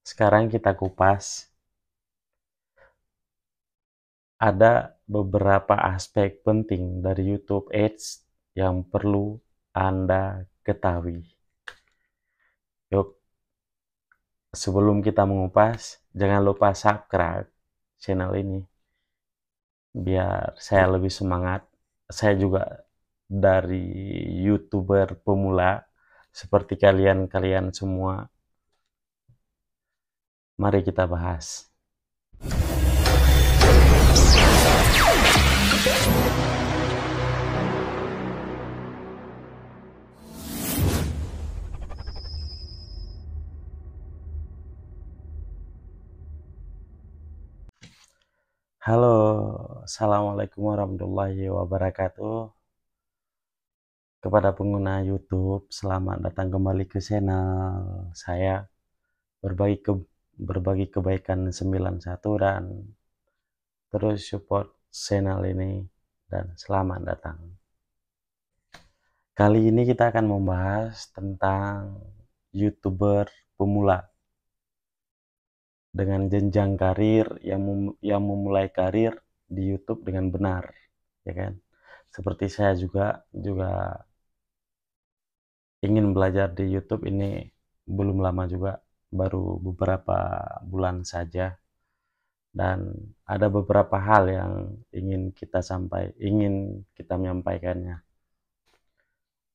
Sekarang kita kupas, ada beberapa aspek penting dari YouTube Ads yang perlu Anda ketahui. Yuk, sebelum kita mengupas, jangan lupa subscribe channel ini, biar saya lebih semangat. Saya juga dari YouTuber pemula, seperti kalian-kalian semua. Mari kita bahas. Halo, assalamualaikum warahmatullahi wabarakatuh. Kepada pengguna YouTube, selamat datang kembali ke channel saya, berbagi kebaikan 91, dan terus support channel ini, dan selamat datang. Kali ini kita akan membahas tentang YouTuber pemula dengan jenjang karir yang memulai karir di YouTube dengan benar, ya kan? Seperti saya juga ingin belajar di YouTube ini belum lama juga, baru beberapa bulan saja, dan ada beberapa hal yang ingin kita menyampaikannya.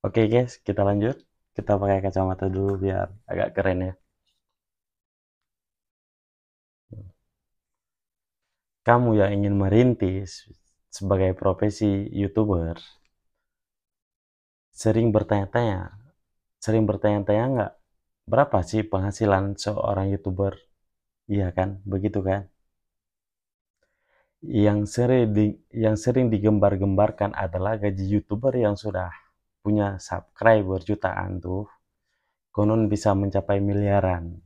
Oke guys, kita lanjut. Kita pakai kacamata dulu biar agak keren ya. Kamu yang ingin merintis sebagai profesi YouTuber, sering bertanya-tanya nggak, berapa sih penghasilan seorang YouTuber? Iya kan, begitu kan? Yang sering digembar-gembarkan adalah gaji YouTuber yang sudah punya subscriber jutaan tuh, konon bisa mencapai miliaran.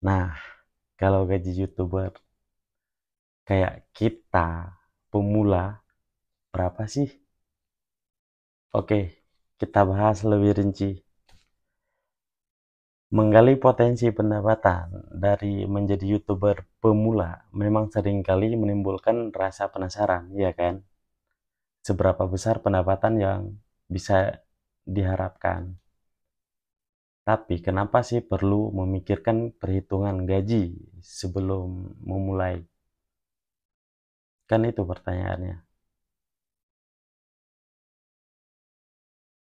Nah, kalau gaji YouTuber kayak kita, pemula, berapa sih? Oke, kita bahas lebih rinci. Menggali potensi pendapatan dari menjadi YouTuber pemula memang seringkali menimbulkan rasa penasaran, ya kan? Seberapa besar pendapatan yang bisa diharapkan. Tapi kenapa sih perlu memikirkan perhitungan gaji sebelum memulai? Kan itu pertanyaannya.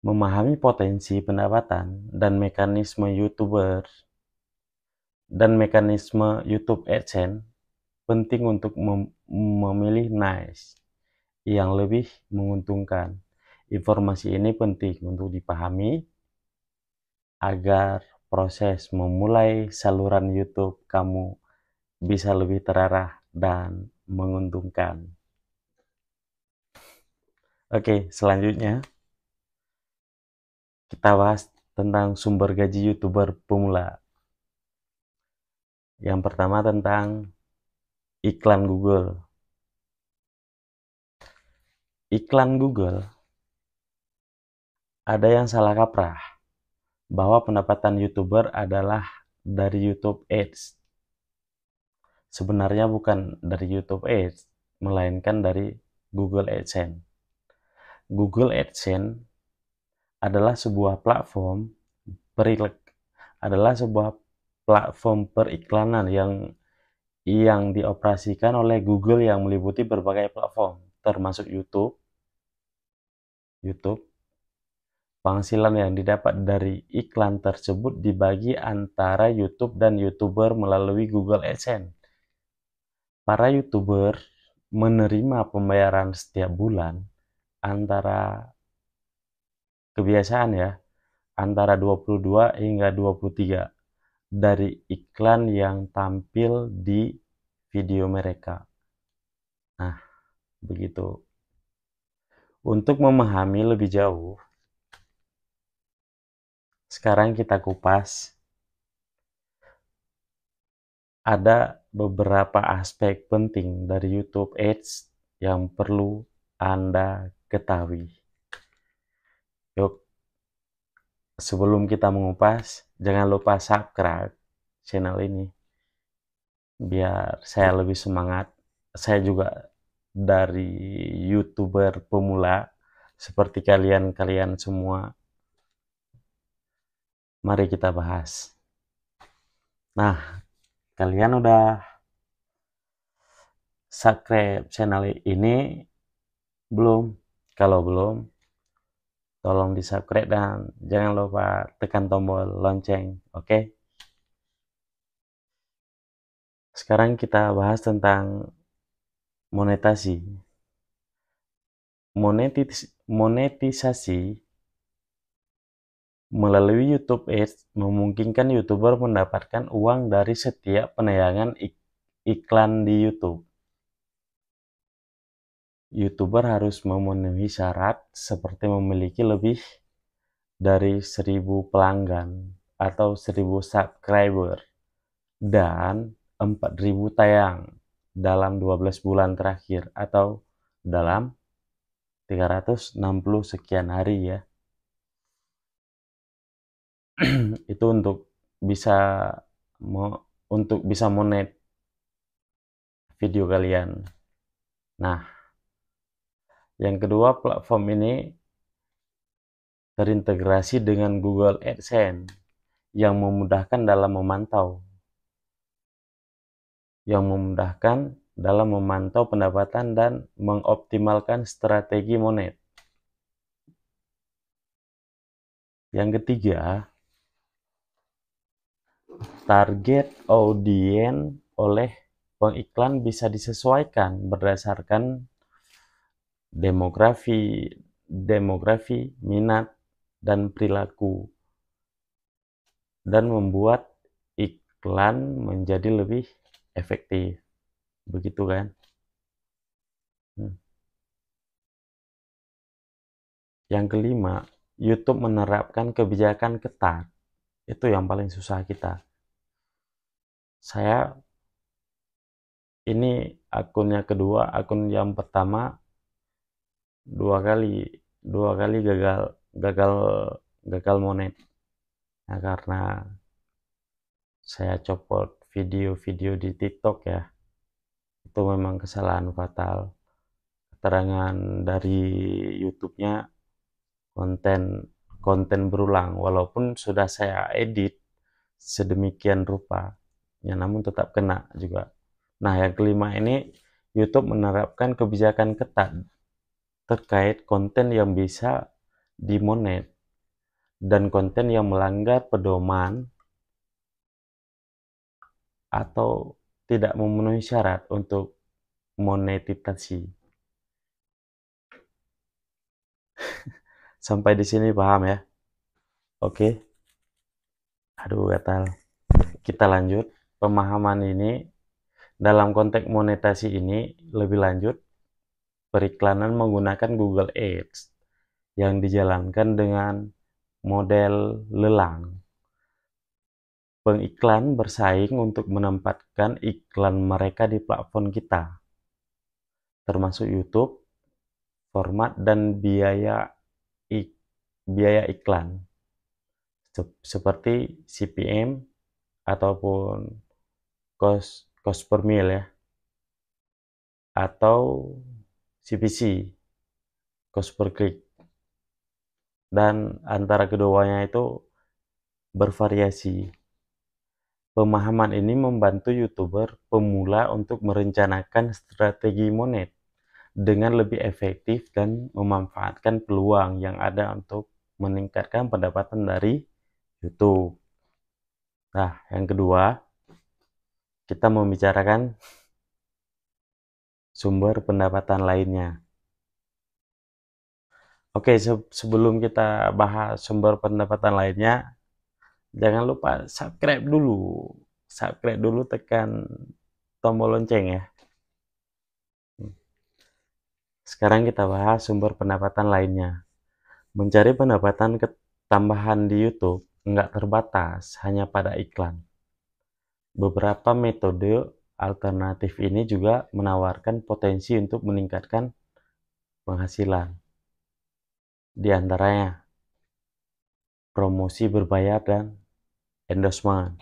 Memahami potensi pendapatan dan mekanisme YouTube AdSense penting untuk memilih niche yang lebih menguntungkan. Informasi ini penting untuk dipahami agar proses memulai saluran YouTube kamu bisa lebih terarah dan menguntungkan. Oke, selanjutnya kita bahas tentang sumber gaji YouTuber pemula. Yang pertama tentang iklan Google. Iklan Google, ada yang salah kaprah bahwa pendapatan YouTuber adalah dari YouTube Ads. Sebenarnya bukan dari YouTube Ads, melainkan dari Google AdSense. Google AdSense adalah sebuah platform periklanan yang dioperasikan oleh Google yang meliputi berbagai platform, termasuk YouTube. Penghasilan yang didapat dari iklan tersebut dibagi antara YouTube dan YouTuber melalui Google AdSense. Para YouTuber menerima pembayaran setiap bulan antara kebiasaan ya, antara 22 hingga 23 dari iklan yang tampil di video mereka. Nah, begitu. Untuk memahami lebih jauh, sekarang kita kupas, ada beberapa aspek penting dari YouTube Ads yang perlu Anda ketahui. Yuk, sebelum kita mengupas, jangan lupa subscribe channel ini biar saya lebih semangat. Saya juga dari YouTuber pemula seperti kalian-kalian semua. Mari kita bahas. Nah, kalian udah subscribe channel ini belum? Kalau belum, tolong di subscribe dan jangan lupa tekan tombol lonceng, oke? Sekarang kita bahas tentang monetasi. Monetisasi melalui YouTube Ads memungkinkan YouTuber mendapatkan uang dari setiap penayangan iklan di YouTube. YouTuber harus memenuhi syarat seperti memiliki lebih dari 1.000 pelanggan atau 1.000 subscriber dan 4.000 tayang dalam 12 bulan terakhir atau dalam 360 sekian hari ya. Itu untuk bisa monet video kalian. Nah, yang kedua, platform ini terintegrasi dengan Google AdSense yang memudahkan dalam memantau pendapatan dan mengoptimalkan strategi monet. Yang ketiga, target audiens oleh pengiklan bisa disesuaikan berdasarkan demografi, minat, dan perilaku, dan membuat iklan menjadi lebih efektif. Begitu kan? Yang kelima, YouTube menerapkan kebijakan ketat. Itu yang paling susah kita. Saya ini akunnya kedua, akun yang pertama dua kali gagal monet. Nah, karena saya copot video-video di TikTok ya, itu memang kesalahan fatal. Keterangan dari YouTube-nya konten berulang, walaupun sudah saya edit sedemikian rupa, ya namun tetap kena juga. Nah, yang kelima ini, YouTube menerapkan kebijakan ketat terkait konten yang bisa dimonet dan konten yang melanggar pedoman atau tidak memenuhi syarat untuk monetisasi. Sampai di sini paham ya? Oke. Aduh, gatal. Kita lanjut. Pemahaman ini dalam konteks monetasi ini lebih lanjut, periklanan menggunakan Google Ads yang dijalankan dengan model lelang. Pengiklan bersaing untuk menempatkan iklan mereka di platform kita, termasuk YouTube, format, dan biaya iklan, seperti CPM ataupun cost per mil ya, atau CPC, cost per click. Dan antara keduanya itu bervariasi. Pemahaman ini membantu YouTuber pemula untuk merencanakan strategi monet dengan lebih efektif dan memanfaatkan peluang yang ada untuk meningkatkan pendapatan dari YouTube. Nah, yang kedua, kita membicarakan sumber pendapatan lainnya. Oke, sebelum kita bahas sumber pendapatan lainnya, jangan lupa subscribe dulu. Subscribe dulu, tekan tombol lonceng ya. Sekarang kita bahas sumber pendapatan lainnya. Mencari pendapatan tambahan di YouTube nggak terbatas hanya pada iklan. Beberapa metode alternatif ini juga menawarkan potensi untuk meningkatkan penghasilan. Di antaranya, promosi berbayar dan endorsement.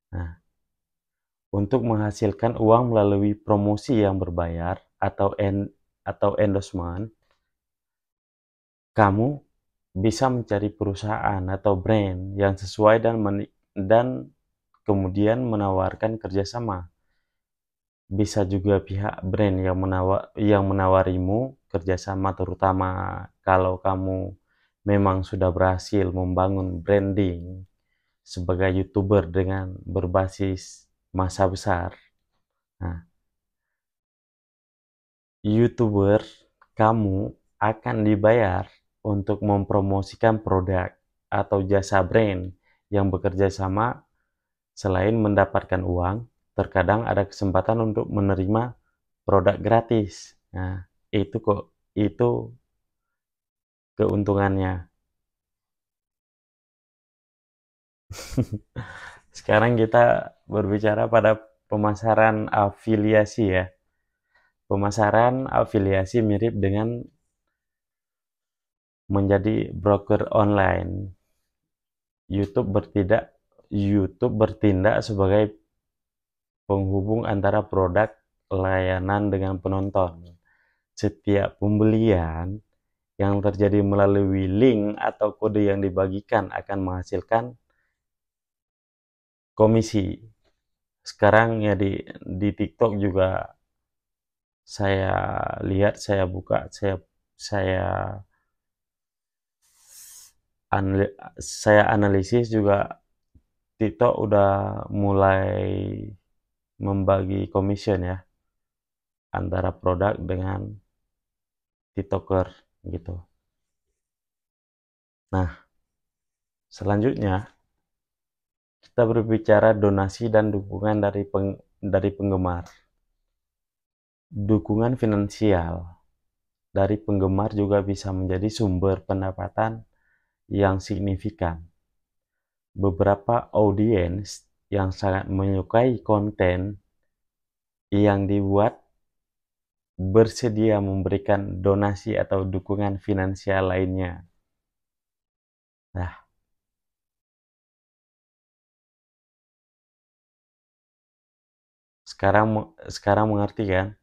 Nah, untuk menghasilkan uang melalui promosi yang berbayar atau endorsement, kamu bisa mencari perusahaan atau brand yang sesuai dan kemudian menawarkan kerjasama. Bisa juga pihak brand yang menawarimu kerjasama, terutama kalau kamu memang sudah berhasil membangun branding sebagai YouTuber dengan berbasis massa besar. Nah, YouTuber, kamu akan dibayar untuk mempromosikan produk atau jasa brand yang bekerja sama. Selain mendapatkan uang, terkadang ada kesempatan untuk menerima produk gratis. Nah, itu keuntungannya. Sekarang kita berbicara pada pemasaran afiliasi ya. Pemasaran afiliasi mirip dengan menjadi broker online. YouTube bertindak sebagai penghubung antara produk layanan dengan penonton. Setiap pembelian yang terjadi melalui link atau kode yang dibagikan akan menghasilkan komisi. Sekarang ya di TikTok juga saya lihat, saya buka, saya saya analisis juga, TikTok udah mulai membagi commission ya antara produk dengan TikToker gitu. Nah, selanjutnya kita berbicara donasi dan dukungan dari penggemar. Dukungan finansial dari penggemar juga bisa menjadi sumber pendapatan yang signifikan. Beberapa audiens yang sangat menyukai konten yang dibuat bersedia memberikan donasi atau dukungan finansial lainnya. Nah, sekarang mengerti kan?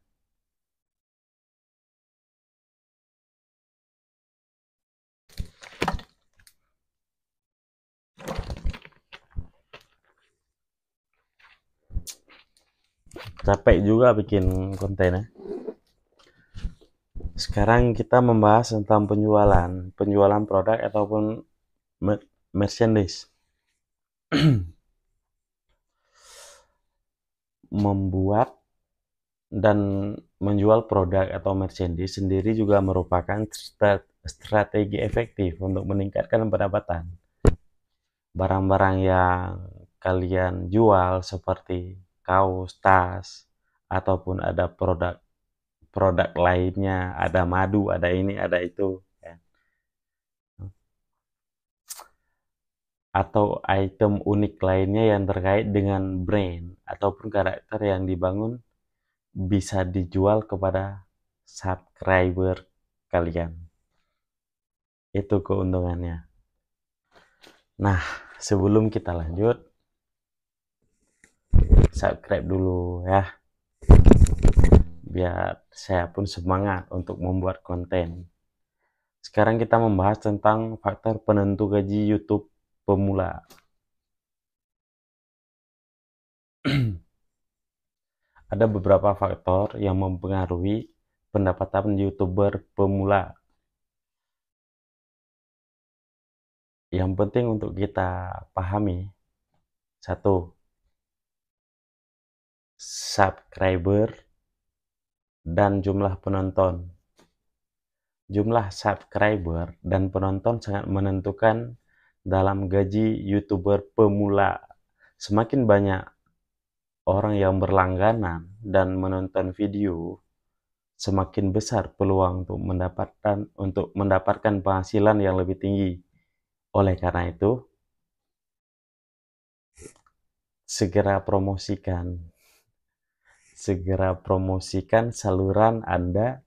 Capek juga bikin kontennya. Sekarang kita membahas tentang penjualan produk ataupun merchandise. Membuat dan menjual produk atau merchandise sendiri juga merupakan strategi efektif untuk meningkatkan pendapatan. Barang-barang yang kalian jual seperti kaos, tas, ataupun ada produk lainnya, ada madu, ada ini, ada itu, ya. Atau item unik lainnya yang terkait dengan brand ataupun karakter yang dibangun bisa dijual kepada subscriber kalian. Itu keuntungannya. Nah, sebelum kita lanjut, subscribe dulu ya, biar saya pun semangat untuk membuat konten. Sekarang kita membahas tentang faktor penentu gaji YouTube pemula. Ada beberapa faktor yang mempengaruhi pendapatan YouTuber pemula. Yang penting untuk kita pahami, satu, subscriber dan jumlah penonton. Jumlah subscriber dan penonton sangat menentukan dalam gaji YouTuber pemula. Semakin banyak orang yang berlangganan dan menonton video, semakin besar peluang untuk mendapatkan penghasilan yang lebih tinggi. Oleh karena itu, segera promosikan saluran Anda.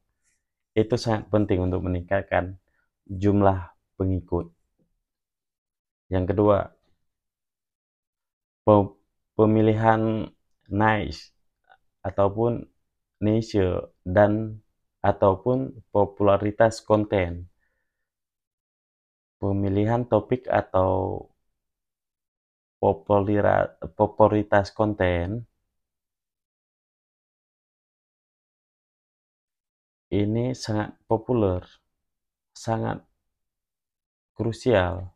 Itu sangat penting untuk meningkatkan jumlah pengikut. Yang kedua, pemilihan niche ataupun niche dan ataupun popularitas konten. Pemilihan topik atau popularitas konten ini sangat populer, sangat krusial.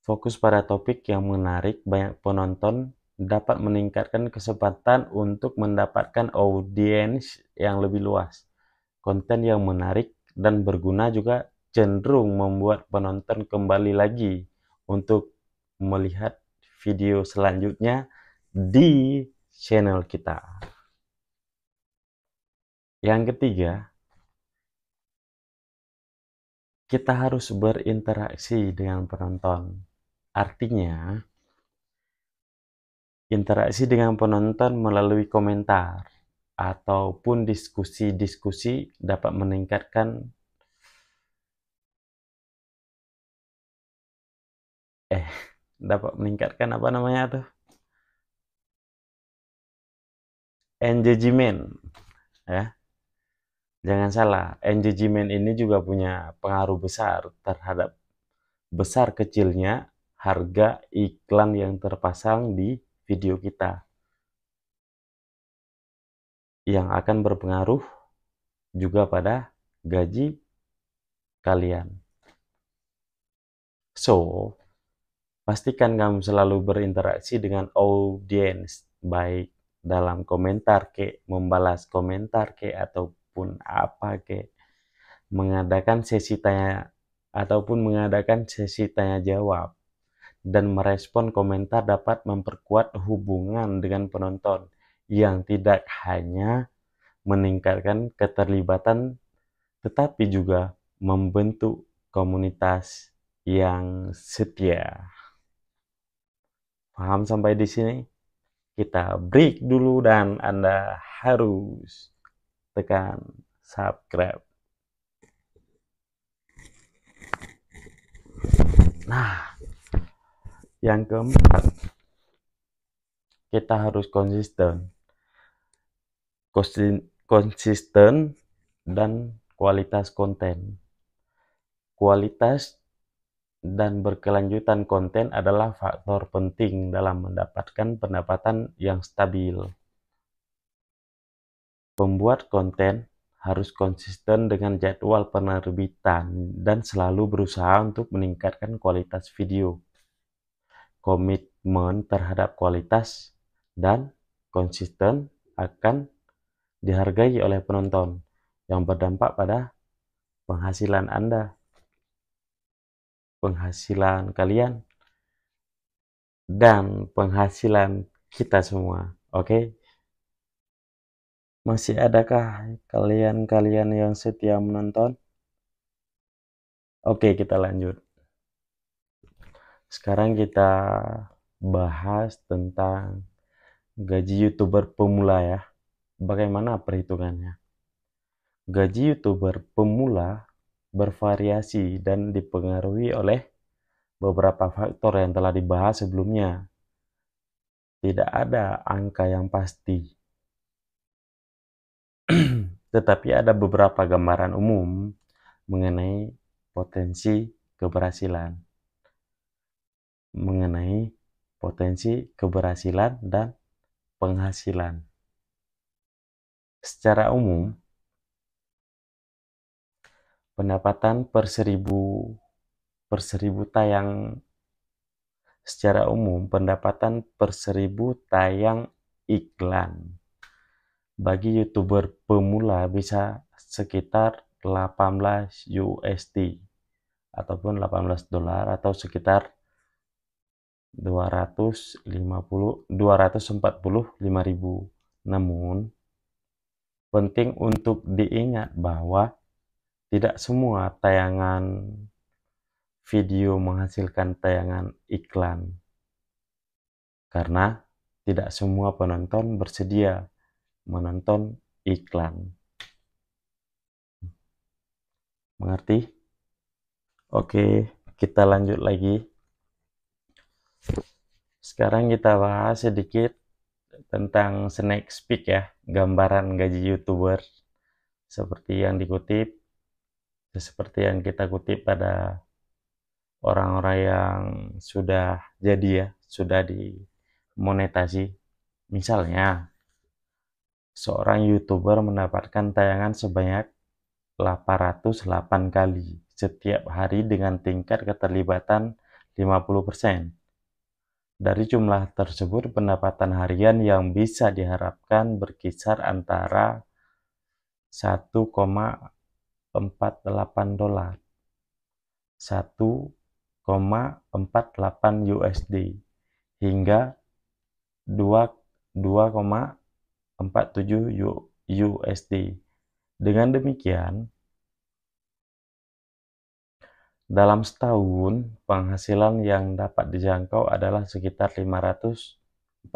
Fokus pada topik yang menarik banyak penonton dapat meningkatkan kesempatan untuk mendapatkan audiens yang lebih luas. Konten yang menarik dan berguna juga cenderung membuat penonton kembali lagi untuk melihat video selanjutnya di channel kita. Yang ketiga, kita harus berinteraksi dengan penonton. Artinya, interaksi dengan penonton melalui komentar ataupun diskusi-diskusi dapat meningkatkan apa namanya tuh? Engagement, ya. Jangan salah, engagement ini juga punya pengaruh besar terhadap besar kecilnya harga iklan yang terpasang di video kita, yang akan berpengaruh juga pada gaji kalian. So, pastikan kamu selalu berinteraksi dengan audiens, baik dalam komentar membalas komentar ataupun apa mengadakan sesi tanya ataupun mengadakan sesi tanya jawab dan merespon komentar dapat memperkuat hubungan dengan penonton yang tidak hanya meningkatkan keterlibatan tetapi juga membentuk komunitas yang setia. Paham sampai di sini? Kita break dulu dan Anda harus tekan subscribe. Nah, yang keempat, kita harus konsisten. Konsisten dan kualitas konten. Kualitas dan berkelanjutan konten adalah faktor penting dalam mendapatkan pendapatan yang stabil. Pembuat konten harus konsisten dengan jadwal penerbitan dan selalu berusaha untuk meningkatkan kualitas video. Komitmen terhadap kualitas dan konsisten akan dihargai oleh penonton yang berdampak pada penghasilan Anda, penghasilan kalian, dan penghasilan kita semua. Oke? Masih adakah kalian-kalian yang setia menonton? Oke, kita lanjut. Sekarang kita bahas tentang gaji YouTuber pemula ya. Bagaimana perhitungannya? Gaji YouTuber pemula bervariasi dan dipengaruhi oleh beberapa faktor yang telah dibahas sebelumnya. Tidak ada angka yang pasti. Tetapi ada beberapa gambaran umum mengenai potensi keberhasilan. Dan penghasilan. Secara umum, pendapatan per seribu tayang iklan bagi YouTuber pemula bisa sekitar 18 USD ataupun $18 atau sekitar 245.000. Namun, penting untuk diingat bahwa tidak semua tayangan video menghasilkan tayangan iklan, karena tidak semua penonton bersedia menonton iklan. Mengerti? Oke, kita lanjut lagi. Sekarang kita bahas sedikit tentang sneak peek ya, gambaran gaji YouTuber seperti yang kita kutip pada orang-orang yang sudah jadi ya, sudah dimonetasi. Misalnya, seorang YouTuber mendapatkan tayangan sebanyak 808 kali setiap hari dengan tingkat keterlibatan 50%. Dari jumlah tersebut, pendapatan harian yang bisa diharapkan berkisar antara $1,48 $1,48 hingga 2,47 USD. Dengan demikian, dalam setahun, penghasilan yang dapat dijangkau adalah sekitar 542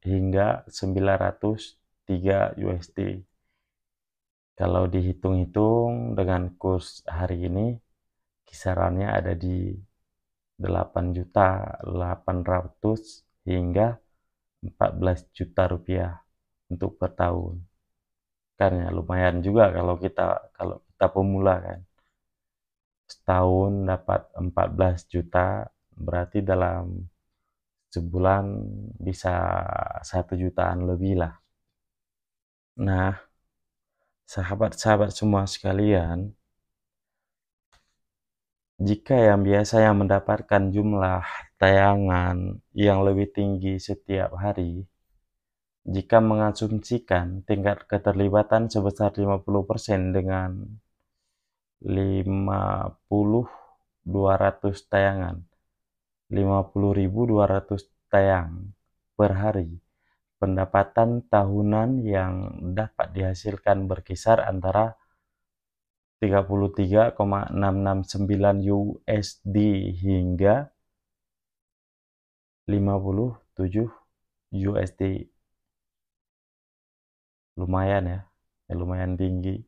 hingga 903 USD. Kalau dihitung-hitung dengan kurs hari ini, kisarannya ada di 8.800 hingga 14 juta rupiah untuk per tahun. Kan ya lumayan juga kalau kita pemula kan. Setahun dapat 14 juta, berarti dalam sebulan bisa 1 jutaan lebih lah. Nah, sahabat-sahabat semua sekalian, jika yang biasanya mendapatkan jumlah tayangan yang lebih tinggi setiap hari, jika mengasumsikan tingkat keterlibatan sebesar 50% dengan 50.200 tayangan, 50.200 tayang per hari, pendapatan tahunan yang dapat dihasilkan berkisar antara 33,669 USD hingga 57 USD. Lumayan ya, lumayan tinggi.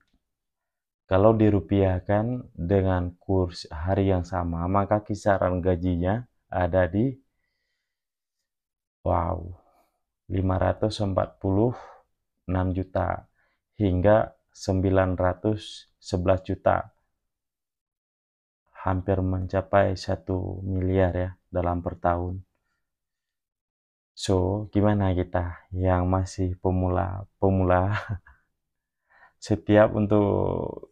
Kalau dirupiahkan dengan kurs hari yang sama, maka kisaran gajinya ada di 546 juta hingga 911 juta. Hampir mencapai 1 miliar ya dalam per tahun. So, gimana kita yang masih pemula setiap untuk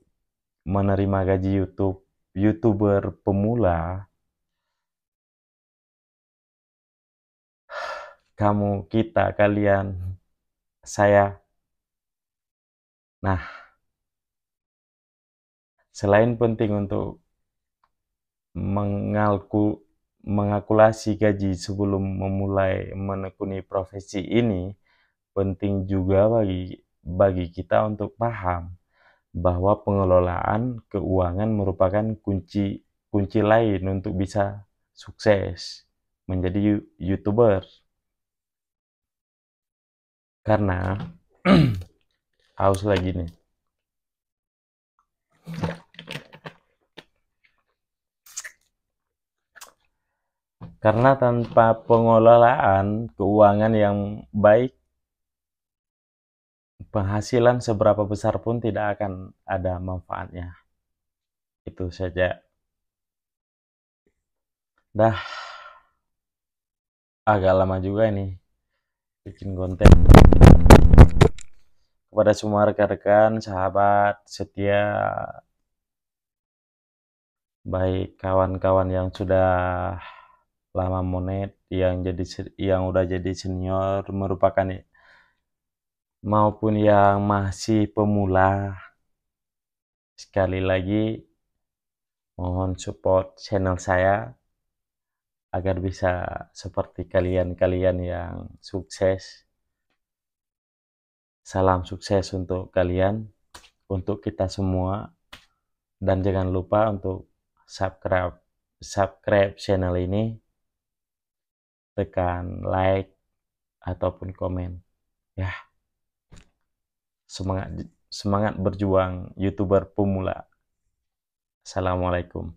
menerima gaji YouTuber pemula, kamu, kita, kalian, saya. Nah, selain penting untuk mengalkulasi gaji sebelum memulai menekuni profesi ini, penting juga bagi kita untuk paham bahwa pengelolaan keuangan merupakan kunci lain untuk bisa sukses menjadi YouTuber. Karena haus lagi nih. Karena tanpa pengelolaan keuangan yang baik, penghasilan seberapa besar pun tidak akan ada manfaatnya. Itu saja. Dah agak lama juga ini bikin konten. Kepada semua rekan-rekan, sahabat setia, baik kawan-kawan yang sudah lama monet, yang udah jadi senior merupakan, maupun yang masih pemula, sekali lagi mohon support channel saya agar bisa seperti kalian-kalian yang sukses. Salam sukses untuk kalian, untuk kita semua, dan jangan lupa untuk subscribe channel ini, tekan like ataupun komen ya. Semangat berjuang YouTuber pemula. Assalamualaikum.